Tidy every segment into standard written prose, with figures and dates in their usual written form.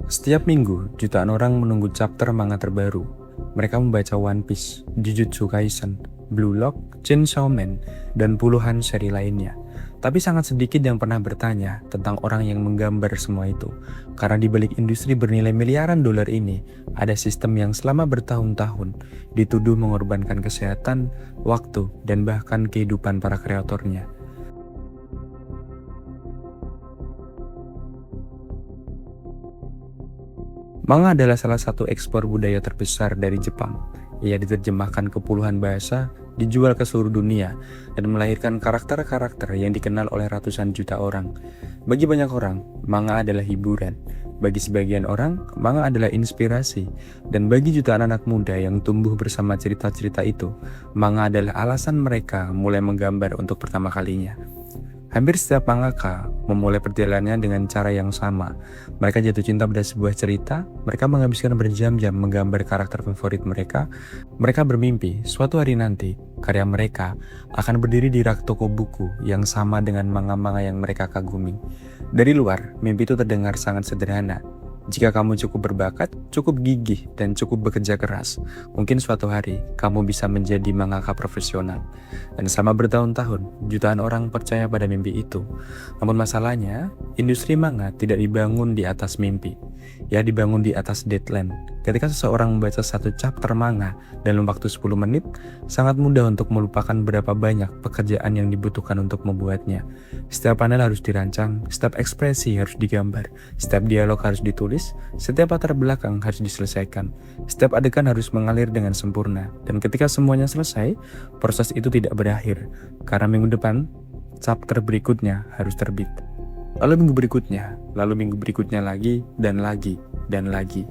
Setiap minggu, jutaan orang menunggu chapter manga terbaru. Mereka membaca One Piece, Jujutsu Kaisen, Blue Lock, Chainsaw Man, dan puluhan seri lainnya. Tapi sangat sedikit yang pernah bertanya tentang orang yang menggambar semua itu. Karena di balik industri bernilai miliaran dolar ini, ada sistem yang selama bertahun-tahun dituduh mengorbankan kesehatan, waktu, dan bahkan kehidupan para kreatornya. Manga adalah salah satu ekspor budaya terbesar dari Jepang. Ia diterjemahkan ke puluhan bahasa, dijual ke seluruh dunia, dan melahirkan karakter-karakter yang dikenal oleh ratusan juta orang. Bagi banyak orang, manga adalah hiburan. Bagi sebagian orang, manga adalah inspirasi. Dan bagi jutaan anak muda yang tumbuh bersama cerita-cerita itu, manga adalah alasan mereka mulai menggambar untuk pertama kalinya. Hampir setiap mangaka memulai perjalanannya dengan cara yang sama. Mereka jatuh cinta pada sebuah cerita, mereka menghabiskan berjam-jam menggambar karakter favorit mereka. Mereka bermimpi suatu hari nanti karya mereka akan berdiri di rak toko buku yang sama dengan manga-manga yang mereka kagumi. Dari luar, mimpi itu terdengar sangat sederhana. Jika kamu cukup berbakat, cukup gigih, dan cukup bekerja keras, mungkin suatu hari kamu bisa menjadi mangaka profesional. Dan selama bertahun-tahun, jutaan orang percaya pada mimpi itu. Namun masalahnya, industri manga tidak dibangun di atas mimpi. Ya, dibangun di atas deadline. Ketika seseorang membaca satu chapter manga dalam waktu 10 menit, sangat mudah untuk melupakan berapa banyak pekerjaan yang dibutuhkan untuk membuatnya. Setiap panel harus dirancang, setiap ekspresi harus digambar, setiap dialog harus ditulis, setiap latar belakang harus diselesaikan, setiap adegan harus mengalir dengan sempurna. Dan ketika semuanya selesai, proses itu tidak berakhir, karena minggu depan, chapter berikutnya harus terbit. Lalu minggu berikutnya lagi, dan lagi, dan lagi.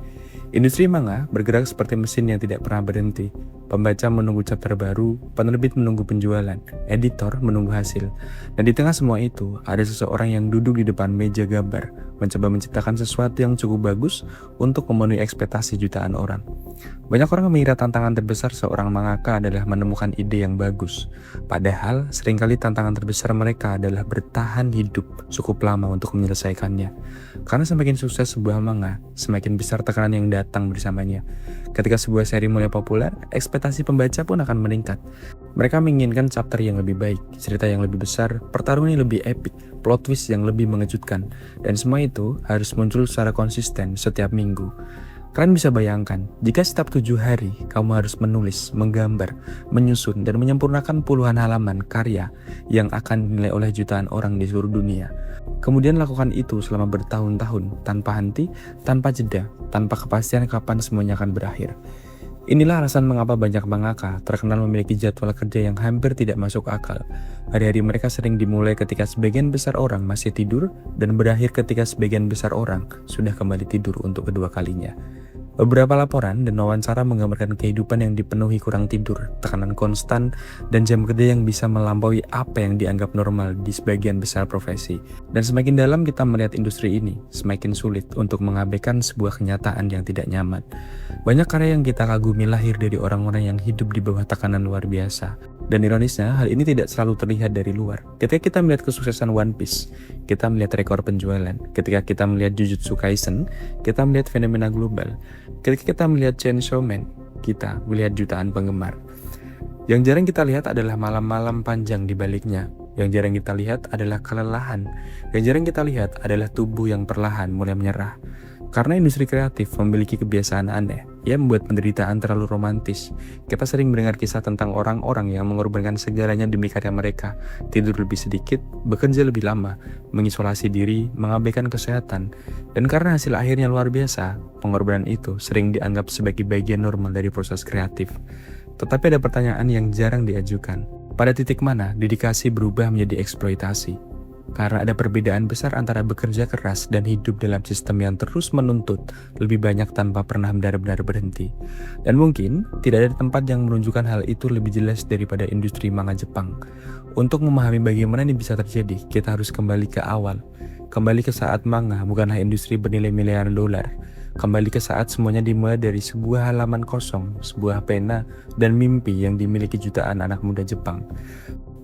Industri manga bergerak seperti mesin yang tidak pernah berhenti. Pembaca menunggu chapter baru, penerbit menunggu penjualan, editor menunggu hasil. Dan di tengah semua itu, ada seseorang yang duduk di depan meja gambar, mencoba menciptakan sesuatu yang cukup bagus untuk memenuhi ekspektasi jutaan orang. Banyak orang mengira tantangan terbesar seorang mangaka adalah menemukan ide yang bagus. Padahal, seringkali tantangan terbesar mereka adalah bertahan hidup cukup lama untuk menyelesaikannya. Karena semakin sukses sebuah manga, semakin besar tekanan yang datang bersamanya. Ketika sebuah seri mulai populer, ekspektasi pembaca pun akan meningkat. Mereka menginginkan chapter yang lebih baik, cerita yang lebih besar, pertarungan yang lebih epic, plot twist yang lebih mengejutkan, dan semua itu harus muncul secara konsisten setiap minggu. Kalian bisa bayangkan, jika setiap 7 hari kamu harus menulis, menggambar, menyusun, dan menyempurnakan puluhan halaman karya yang akan dinilai oleh jutaan orang di seluruh dunia. Kemudian lakukan itu selama bertahun-tahun, tanpa henti, tanpa jeda, tanpa kepastian kapan semuanya akan berakhir. Inilah alasan mengapa banyak mangaka terkenal memiliki jadwal kerja yang hampir tidak masuk akal. Hari-hari mereka sering dimulai ketika sebagian besar orang masih tidur dan berakhir ketika sebagian besar orang sudah kembali tidur untuk kedua kalinya. Beberapa laporan dan wawancara menggambarkan kehidupan yang dipenuhi kurang tidur, tekanan konstan, dan jam kerja yang bisa melampaui apa yang dianggap normal di sebagian besar profesi. Dan semakin dalam kita melihat industri ini, semakin sulit untuk mengabaikan sebuah kenyataan yang tidak nyaman. Banyak karya yang kita kagumi lahir dari orang-orang yang hidup di bawah tekanan luar biasa. Dan ironisnya, hal ini tidak selalu terlihat dari luar. Ketika kita melihat kesuksesan One Piece, kita melihat rekor penjualan. Ketika kita melihat Jujutsu Kaisen, kita melihat fenomena global. Ketika kita melihat Chainsaw Man, kita melihat jutaan penggemar. Yang jarang kita lihat adalah malam-malam panjang di baliknya. Yang jarang kita lihat adalah kelelahan. Yang jarang kita lihat adalah tubuh yang perlahan mulai menyerah. Karena industri kreatif memiliki kebiasaan aneh, ia membuat penderitaan terlalu romantis. Kita sering mendengar kisah tentang orang-orang yang mengorbankan segalanya demi karya mereka, tidur lebih sedikit, bekerja lebih lama, mengisolasi diri, mengabaikan kesehatan. Dan karena hasil akhirnya luar biasa, pengorbanan itu sering dianggap sebagai bagian normal dari proses kreatif. Tetapi ada pertanyaan yang jarang diajukan. Pada titik mana dedikasi berubah menjadi eksploitasi? Karena ada perbedaan besar antara bekerja keras dan hidup dalam sistem yang terus menuntut lebih banyak tanpa pernah benar-benar berhenti. Dan mungkin tidak ada tempat yang menunjukkan hal itu lebih jelas daripada industri manga Jepang. Untuk memahami bagaimana ini bisa terjadi, kita harus kembali ke awal. Kembali ke saat manga bukanlah industri bernilai miliaran dolar. Kembali ke saat semuanya dimulai dari sebuah halaman kosong, sebuah pena, dan mimpi yang dimiliki jutaan anak muda Jepang.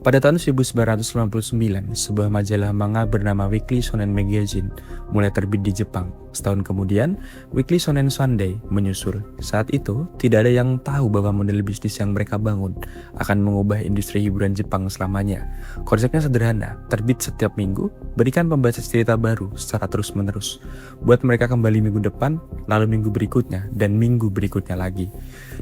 Pada tahun 1999, sebuah majalah manga bernama Weekly Shonen Magazine mulai terbit di Jepang. Setahun kemudian, Weekly Shonen Sunday menyusul. Saat itu, tidak ada yang tahu bahwa model bisnis yang mereka bangun akan mengubah industri hiburan Jepang selamanya. Konsepnya sederhana, terbit setiap minggu, berikan pembaca cerita baru secara terus-menerus. Buat mereka kembali minggu depan, lalu minggu berikutnya, dan minggu berikutnya lagi.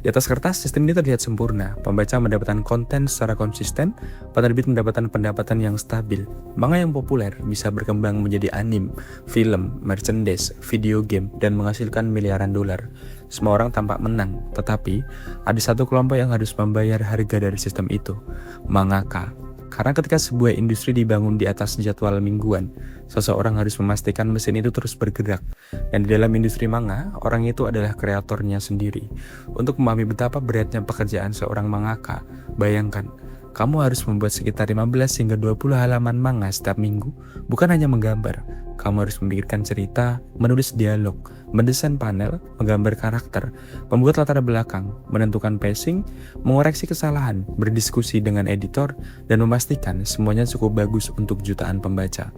Di atas kertas, sistem ini terlihat sempurna. Pembaca mendapatkan konten secara konsisten, penerbit mendapatkan pendapatan yang stabil. Manga yang populer bisa berkembang menjadi anime, film, merchandise, video game, dan menghasilkan miliaran dolar. Semua orang tampak menang, tetapi ada satu kelompok yang harus membayar harga dari sistem itu, mangaka. Karena ketika sebuah industri dibangun di atas jadwal mingguan, seseorang harus memastikan mesin itu terus bergerak. Dan di dalam industri manga, orang itu adalah kreatornya sendiri. Untuk memahami betapa beratnya pekerjaan seorang mangaka, bayangkan, kamu harus membuat sekitar 15 hingga 20 halaman manga setiap minggu, bukan hanya menggambar. Kamu harus memikirkan cerita, menulis dialog, mendesain panel, menggambar karakter, membuat latar belakang, menentukan pacing, mengoreksi kesalahan, berdiskusi dengan editor, dan memastikan semuanya cukup bagus untuk jutaan pembaca.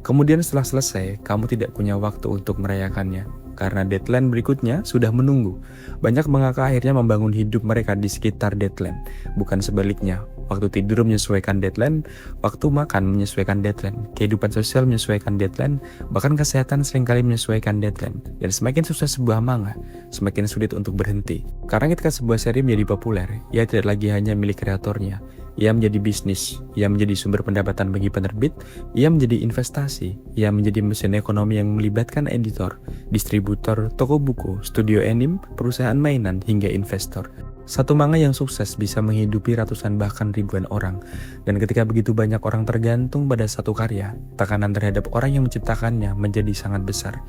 Kemudian setelah selesai, kamu tidak punya waktu untuk merayakannya, karena deadline berikutnya sudah menunggu. Banyak mangaka akhirnya membangun hidup mereka di sekitar deadline, bukan sebaliknya. Waktu tidur menyesuaikan deadline, waktu makan menyesuaikan deadline, kehidupan sosial menyesuaikan deadline, bahkan kesehatan seringkali menyesuaikan deadline. Dan semakin sukses sebuah manga, semakin sulit untuk berhenti. Karena ketika sebuah seri menjadi populer, ia tidak lagi hanya milik kreatornya. Ia menjadi bisnis, ia menjadi sumber pendapatan bagi penerbit, ia menjadi investasi, ia menjadi mesin ekonomi yang melibatkan editor, distributor, toko buku, studio anime, perusahaan mainan, hingga investor. Satu manga yang sukses bisa menghidupi ratusan bahkan ribuan orang. Dan ketika begitu banyak orang tergantung pada satu karya, tekanan terhadap orang yang menciptakannya menjadi sangat besar.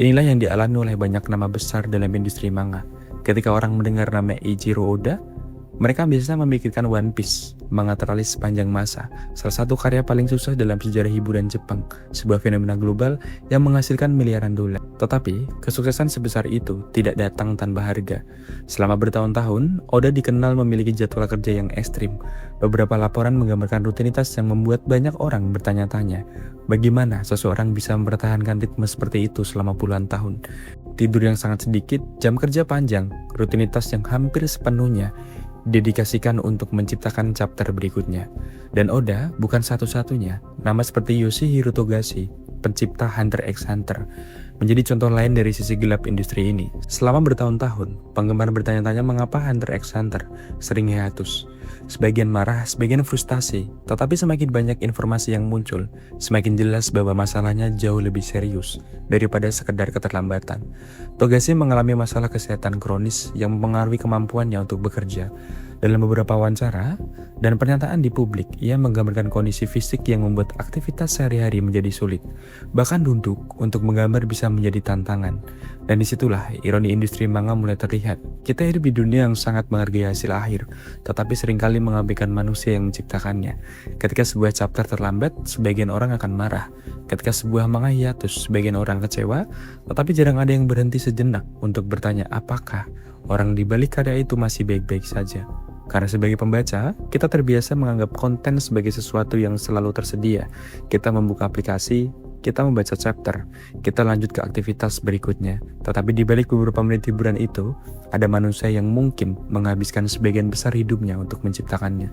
Inilah yang dialami oleh banyak nama besar dalam industri manga. Ketika orang mendengar nama Eiichiro Oda, mereka biasanya memikirkan One Piece, manga teralis sepanjang masa, salah satu karya paling sukses dalam sejarah hiburan Jepang, sebuah fenomena global yang menghasilkan miliaran dolar. Tetapi, kesuksesan sebesar itu tidak datang tanpa harga. Selama bertahun-tahun, Oda dikenal memiliki jadwal kerja yang ekstrim. Beberapa laporan menggambarkan rutinitas yang membuat banyak orang bertanya-tanya, bagaimana seseorang bisa mempertahankan ritme seperti itu selama puluhan tahun. Tidur yang sangat sedikit, jam kerja panjang, rutinitas yang hampir sepenuhnya dedikasikan untuk menciptakan chapter berikutnya. Dan Oda bukan satu-satunya. Nama seperti Yoshihiro Togashi, pencipta Hunter x Hunter, menjadi contoh lain dari sisi gelap industri ini. Selama bertahun-tahun, penggemar bertanya-tanya mengapa Hunter x Hunter sering hiatus. Sebagian marah, sebagian frustasi, tetapi semakin banyak informasi yang muncul, semakin jelas bahwa masalahnya jauh lebih serius daripada sekedar keterlambatan. Togashi mengalami masalah kesehatan kronis yang mempengaruhi kemampuannya untuk bekerja. Dalam beberapa wawancara dan pernyataan di publik, ia menggambarkan kondisi fisik yang membuat aktivitas sehari-hari menjadi sulit. Bahkan duduk untuk menggambar bisa menjadi tantangan. Dan disitulah ironi industri manga mulai terlihat. Kita hidup di dunia yang sangat menghargai hasil akhir, tetapi seringkali mengabaikan manusia yang menciptakannya. Ketika sebuah chapter terlambat, sebagian orang akan marah. Ketika sebuah manga hiatus, sebagian orang kecewa, tetapi jarang ada yang berhenti sejenak untuk bertanya apakah orang di balik karya itu masih baik-baik saja. Karena sebagai pembaca, kita terbiasa menganggap konten sebagai sesuatu yang selalu tersedia. Kita membuka aplikasi, kita membaca chapter, kita lanjut ke aktivitas berikutnya. Tetapi di balik beberapa menit hiburan itu, ada manusia yang mungkin menghabiskan sebagian besar hidupnya untuk menciptakannya.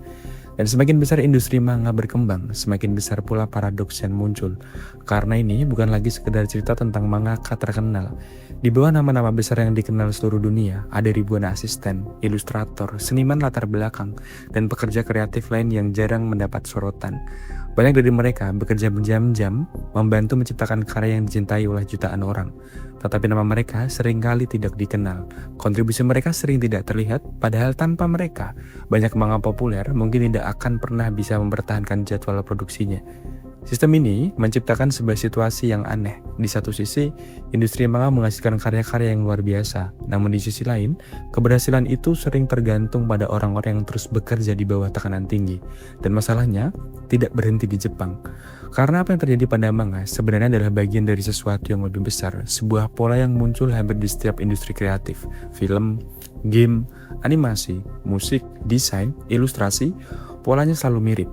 Dan semakin besar industri manga berkembang, semakin besar pula paradoks yang muncul. Karena ini bukan lagi sekedar cerita tentang mangaka terkenal. Di bawah nama-nama besar yang dikenal seluruh dunia, ada ribuan asisten, ilustrator, seniman latar belakang, dan pekerja kreatif lain yang jarang mendapat sorotan. Banyak dari mereka bekerja berjam-jam membantu menciptakan karya yang dicintai oleh jutaan orang. Tetapi nama mereka seringkali tidak dikenal. Kontribusi mereka sering tidak terlihat, padahal tanpa mereka, banyak manga populer mungkin tidak akan pernah bisa mempertahankan jadwal produksinya. Sistem ini menciptakan sebuah situasi yang aneh. Di satu sisi, industri manga menghasilkan karya-karya yang luar biasa. Namun di sisi lain, keberhasilan itu sering tergantung pada orang-orang yang terus bekerja di bawah tekanan tinggi. Dan masalahnya, tidak berhenti di Jepang. Karena apa yang terjadi pada manga sebenarnya adalah bagian dari sesuatu yang lebih besar. Sebuah pola yang muncul hampir di setiap industri kreatif. Film, game, animasi, musik, desain, ilustrasi, polanya selalu mirip.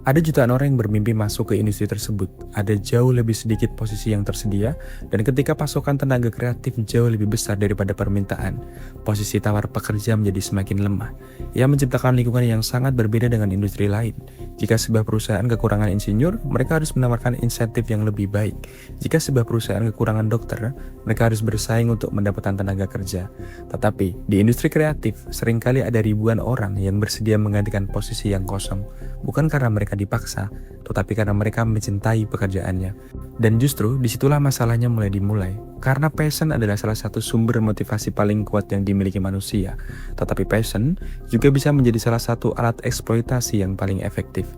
Ada jutaan orang yang bermimpi masuk ke industri tersebut. Ada jauh lebih sedikit posisi yang tersedia, dan ketika pasokan tenaga kreatif jauh lebih besar daripada permintaan, posisi tawar pekerja menjadi semakin lemah. Ia menciptakan lingkungan yang sangat berbeda dengan industri lain. Jika sebuah perusahaan kekurangan insinyur, mereka harus menawarkan insentif yang lebih baik. Jika sebuah perusahaan kekurangan dokter, mereka harus bersaing untuk mendapatkan tenaga kerja. Tetapi, di industri kreatif, seringkali ada ribuan orang yang bersedia menggantikan posisi yang kosong. Bukan karena mereka dipaksa, tetapi karena mereka mencintai pekerjaannya. Dan justru disitulah masalahnya mulai dimulai. Karena passion adalah salah satu sumber motivasi paling kuat yang dimiliki manusia. Tetapi passion juga bisa menjadi salah satu alat eksploitasi yang paling efektif.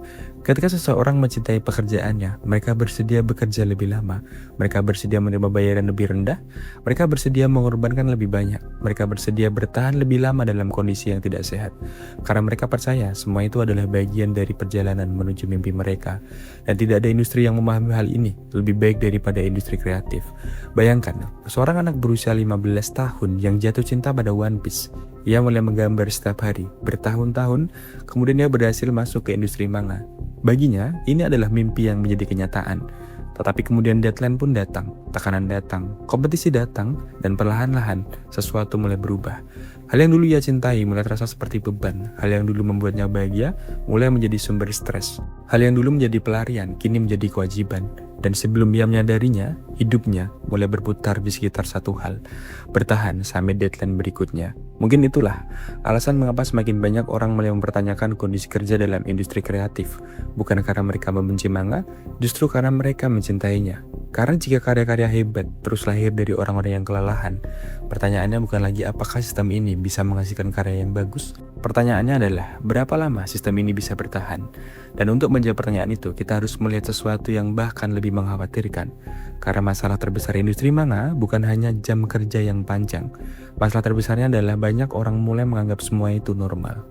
Ketika seseorang mencintai pekerjaannya, mereka bersedia bekerja lebih lama, mereka bersedia menerima bayaran lebih rendah, mereka bersedia mengorbankan lebih banyak, mereka bersedia bertahan lebih lama dalam kondisi yang tidak sehat. Karena mereka percaya semua itu adalah bagian dari perjalanan menuju mimpi mereka. Dan tidak ada industri yang memahami hal ini lebih baik daripada industri kreatif. Bayangkan, seorang anak berusia 15 tahun yang jatuh cinta pada One Piece. Ia mulai menggambar setiap hari, bertahun-tahun, kemudian ia berhasil masuk ke industri manga. Baginya, ini adalah mimpi yang menjadi kenyataan. Tetapi kemudian deadline pun datang, tekanan datang, kompetisi datang, dan perlahan-lahan sesuatu mulai berubah. Hal yang dulu ia cintai mulai terasa seperti beban. Hal yang dulu membuatnya bahagia mulai menjadi sumber stres. Hal yang dulu menjadi pelarian kini menjadi kewajiban. Dan sebelum ia menyadarinya, hidupnya mulai berputar di sekitar satu hal, bertahan sampai deadline berikutnya. Mungkin itulah alasan mengapa semakin banyak orang mulai mempertanyakan kondisi kerja dalam industri kreatif. Bukan karena mereka membenci manga, justru karena mereka mencintainya. Karena jika karya-karya hebat terus lahir dari orang-orang yang kelelahan, pertanyaannya bukan lagi apakah sistem ini bisa menghasilkan karya yang bagus. Pertanyaannya adalah berapa lama sistem ini bisa bertahan. Dan untuk menjawab pertanyaan itu, kita harus melihat sesuatu yang bahkan lebih mengkhawatirkan. Karena masalah terbesar industri manga bukan hanya jam kerja yang panjang. Masalah terbesarnya adalah banyak orang mulai menganggap semua itu normal.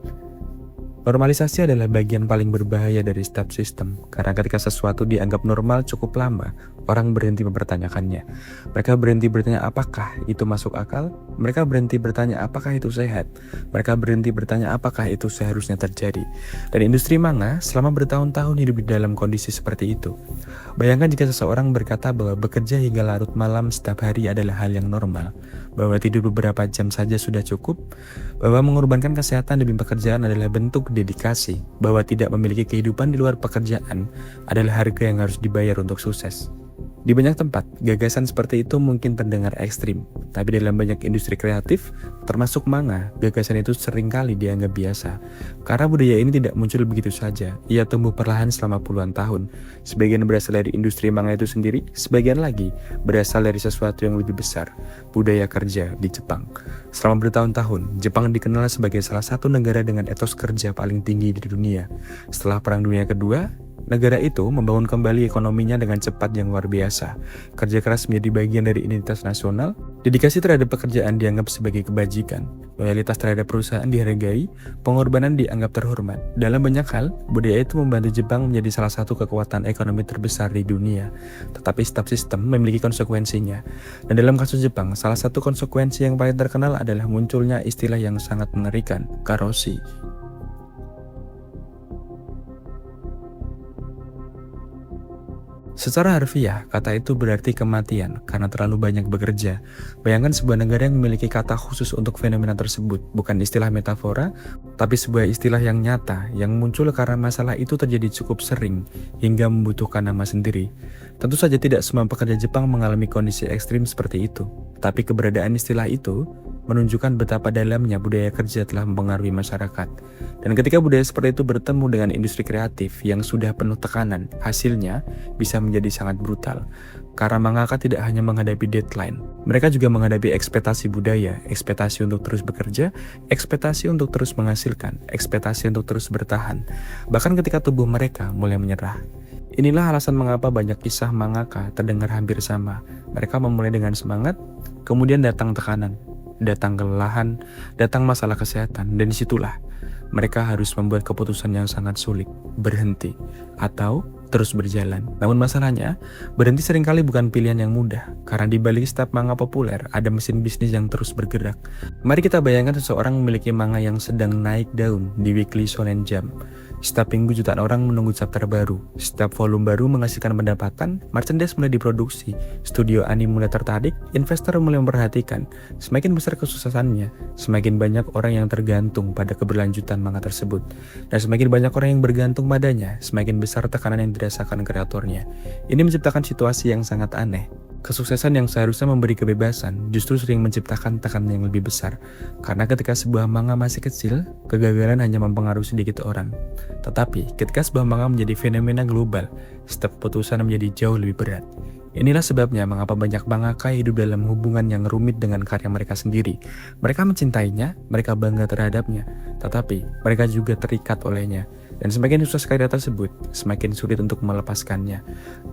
Normalisasi adalah bagian paling berbahaya dari setiap sistem, karena ketika sesuatu dianggap normal cukup lama, orang berhenti mempertanyakannya. Mereka berhenti bertanya apakah itu masuk akal, mereka berhenti bertanya apakah itu sehat, mereka berhenti bertanya apakah itu seharusnya terjadi. Dan industri manga selama bertahun-tahun hidup di dalam kondisi seperti itu. Bayangkan jika seseorang berkata bahwa bekerja hingga larut malam setiap hari adalah hal yang normal, bahwa tidur beberapa jam saja sudah cukup, bahwa mengorbankan kesehatan demi pekerjaan adalah bentuk dedikasi, bahwa tidak memiliki kehidupan di luar pekerjaan adalah harga yang harus dibayar untuk sukses. Di banyak tempat, gagasan seperti itu mungkin terdengar ekstrim, tapi dalam banyak industri kreatif, termasuk manga, gagasan itu seringkali dianggap biasa. Karena budaya ini tidak muncul begitu saja, ia tumbuh perlahan selama puluhan tahun. Sebagian berasal dari industri manga itu sendiri, sebagian lagi berasal dari sesuatu yang lebih besar, budaya kerja di Jepang. Selama bertahun-tahun, Jepang dikenal sebagai salah satu negara dengan etos kerja paling tinggi di dunia. Setelah Perang Dunia Kedua, negara itu membangun kembali ekonominya dengan cepat yang luar biasa. Kerja keras menjadi bagian dari identitas nasional, dedikasi terhadap pekerjaan dianggap sebagai kebajikan, loyalitas terhadap perusahaan dihargai, pengorbanan dianggap terhormat. Dalam banyak hal, budaya itu membantu Jepang menjadi salah satu kekuatan ekonomi terbesar di dunia. Tetapi setiap sistem memiliki konsekuensinya. Dan dalam kasus Jepang, salah satu konsekuensi yang paling terkenal adalah munculnya istilah yang sangat mengerikan, karoshi. Secara harfiah, kata itu berarti kematian karena terlalu banyak bekerja. Bayangkan sebuah negara yang memiliki kata khusus untuk fenomena tersebut, bukan istilah metafora, tapi sebuah istilah yang nyata, yang muncul karena masalah itu terjadi cukup sering, hingga membutuhkan nama sendiri. Tentu saja tidak semua pekerja Jepang mengalami kondisi ekstrim seperti itu, tapi keberadaan istilah itu menunjukkan betapa dalamnya budaya kerja telah mempengaruhi masyarakat. Dan ketika budaya seperti itu bertemu dengan industri kreatif yang sudah penuh tekanan, hasilnya bisa menjadi sangat brutal. Karena mangaka tidak hanya menghadapi deadline, mereka juga menghadapi ekspektasi budaya, ekspektasi untuk terus bekerja, ekspektasi untuk terus menghasilkan, ekspektasi untuk terus bertahan. Bahkan ketika tubuh mereka mulai menyerah. Inilah alasan mengapa banyak kisah mangaka terdengar hampir sama. Mereka memulai dengan semangat, kemudian datang tekanan, datang kelelahan, datang masalah kesehatan, dan disitulah mereka harus membuat keputusan yang sangat sulit, berhenti, atau terus berjalan. Namun masalahnya, berhenti seringkali bukan pilihan yang mudah, karena di balik setiap manga populer, ada mesin bisnis yang terus bergerak. Mari kita bayangkan seseorang memiliki manga yang sedang naik daun di Weekly Shonen Jump. Setiap minggu jutaan orang menunggu chapter baru. Setiap volume baru menghasilkan pendapatan, merchandise mulai diproduksi, studio anime mulai tertarik, investor mulai memperhatikan. Semakin besar kesuksesannya, semakin banyak orang yang tergantung pada keberlanjutan manga tersebut. Dan semakin banyak orang yang bergantung padanya, semakin besar tekanan yang dirasakan kreatornya. Ini menciptakan situasi yang sangat aneh. Kesuksesan yang seharusnya memberi kebebasan justru sering menciptakan tekanan yang lebih besar. Karena ketika sebuah manga masih kecil, kegagalan hanya mempengaruhi sedikit orang. Tetapi ketika sebuah manga menjadi fenomena global, setiap keputusan menjadi jauh lebih berat. Inilah sebabnya mengapa banyak mangaka hidup dalam hubungan yang rumit dengan karya mereka sendiri. Mereka mencintainya, mereka bangga terhadapnya, tetapi mereka juga terikat olehnya. Dan semakin sukses karya tersebut, semakin sulit untuk melepaskannya.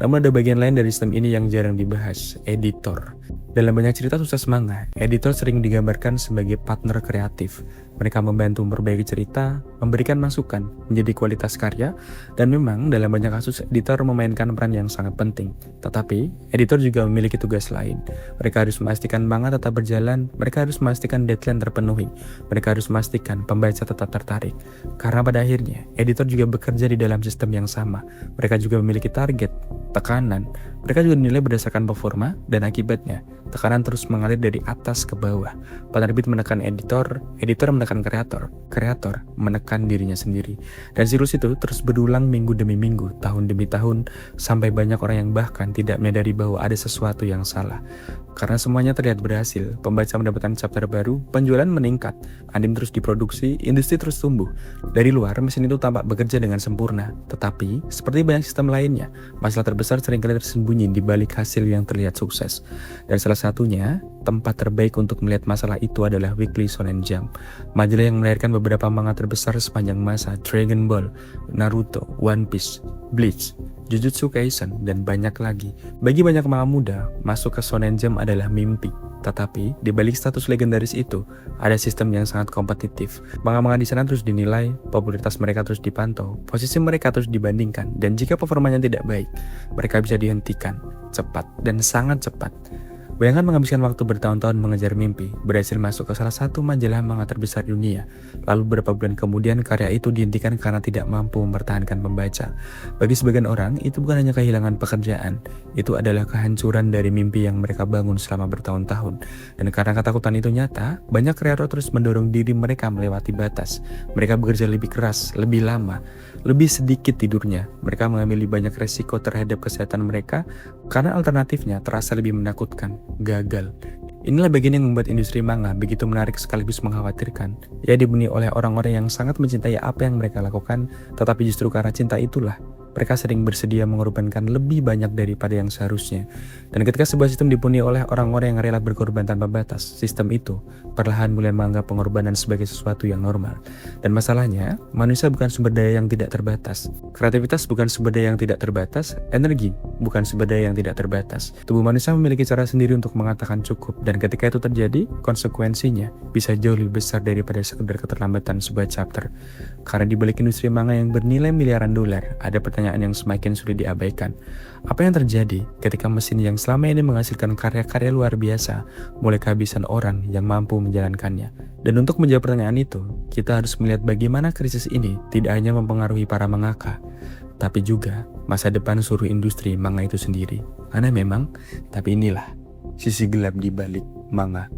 Namun ada bagian lain dari sistem ini yang jarang dibahas, editor. Dalam banyak cerita sukses manga, editor sering digambarkan sebagai partner kreatif. Mereka membantu memperbaiki cerita, memberikan masukan, menjadi kualitas karya, dan memang dalam banyak kasus editor memainkan peran yang sangat penting. Tetapi, editor juga memiliki tugas lain. Mereka harus memastikan manga tetap berjalan, mereka harus memastikan deadline terpenuhi, mereka harus memastikan pembaca tetap tertarik. Karena pada akhirnya, editor juga bekerja di dalam sistem yang sama. Mereka juga memiliki target, tekanan, mereka juga dinilai berdasarkan performa, dan akibatnya, tekanan terus mengalir dari atas ke bawah. Penerbit menekan editor, editor menekan kreator, kreator menekan dirinya sendiri. Dan siklus itu terus berulang minggu demi minggu, tahun demi tahun, sampai banyak orang yang bahkan tidak menyadari bahwa ada sesuatu yang salah. Karena semuanya terlihat berhasil, pembaca mendapatkan chapter baru, penjualan meningkat, anime terus diproduksi, industri terus tumbuh. Dari luar, mesin itu tampak bekerja dengan sempurna. Tetapi, seperti banyak sistem lainnya, masalah terbesar seringkali tersembunyi di balik hasil yang terlihat sukses. Dan salah satunya, tempat terbaik untuk melihat masalah itu adalah Weekly Shonen Jump. Majalah yang melahirkan beberapa manga terbesar sepanjang masa, Dragon Ball, Naruto, One Piece, Bleach, Jujutsu Kaisen, dan banyak lagi. Bagi banyak manga muda, masuk ke Shonen Jump adalah mimpi. Tetapi, di balik status legendaris itu, ada sistem yang sangat kompetitif. Manga-manga di sana terus dinilai, popularitas mereka terus dipantau, posisi mereka terus dibandingkan, dan jika performanya tidak baik, mereka bisa dihentikan, cepat, dan sangat cepat. Bayangkan menghabiskan waktu bertahun-tahun mengejar mimpi, berhasil masuk ke salah satu majalah manga terbesar di dunia. Lalu beberapa bulan kemudian karya itu dihentikan karena tidak mampu mempertahankan pembaca. Bagi sebagian orang, itu bukan hanya kehilangan pekerjaan, itu adalah kehancuran dari mimpi yang mereka bangun selama bertahun-tahun. Dan karena ketakutan itu nyata, banyak kreator terus mendorong diri mereka melewati batas. Mereka bekerja lebih keras, lebih lama, lebih sedikit tidurnya. Mereka mengambil banyak resiko terhadap kesehatan mereka karena alternatifnya terasa lebih menakutkan. Gagal. Inilah bagian yang membuat industri manga begitu menarik sekaligus mengkhawatirkan. Ia dipenuhi oleh orang-orang yang sangat mencintai apa yang mereka lakukan, tetapi justru karena cinta itulah mereka sering bersedia mengorbankan lebih banyak daripada yang seharusnya. Dan ketika sebuah sistem dipenuhi oleh orang-orang yang rela berkorban tanpa batas, sistem itu perlahan mulai menganggap pengorbanan sebagai sesuatu yang normal. Dan masalahnya, manusia bukan sumber daya yang tidak terbatas. Kreativitas bukan sumber daya yang tidak terbatas, energi bukan sumber daya yang tidak terbatas. Tubuh manusia memiliki cara sendiri untuk mengatakan cukup, dan ketika itu terjadi, konsekuensinya bisa jauh lebih besar daripada sekedar keterlambatan sebuah chapter. Karena di balik industri manga yang bernilai miliaran dolar, ada pertanyaan yang semakin sulit diabaikan. Apa yang terjadi ketika mesin yang selama ini menghasilkan karya-karya luar biasa mulai kehabisan orang yang mampu menjalankannya? Dan untuk menjawab pertanyaan itu, kita harus melihat bagaimana krisis ini tidak hanya mempengaruhi para mangaka, tapi juga masa depan seluruh industri manga itu sendiri. Aneh memang, tapi inilah sisi gelap di balik manga.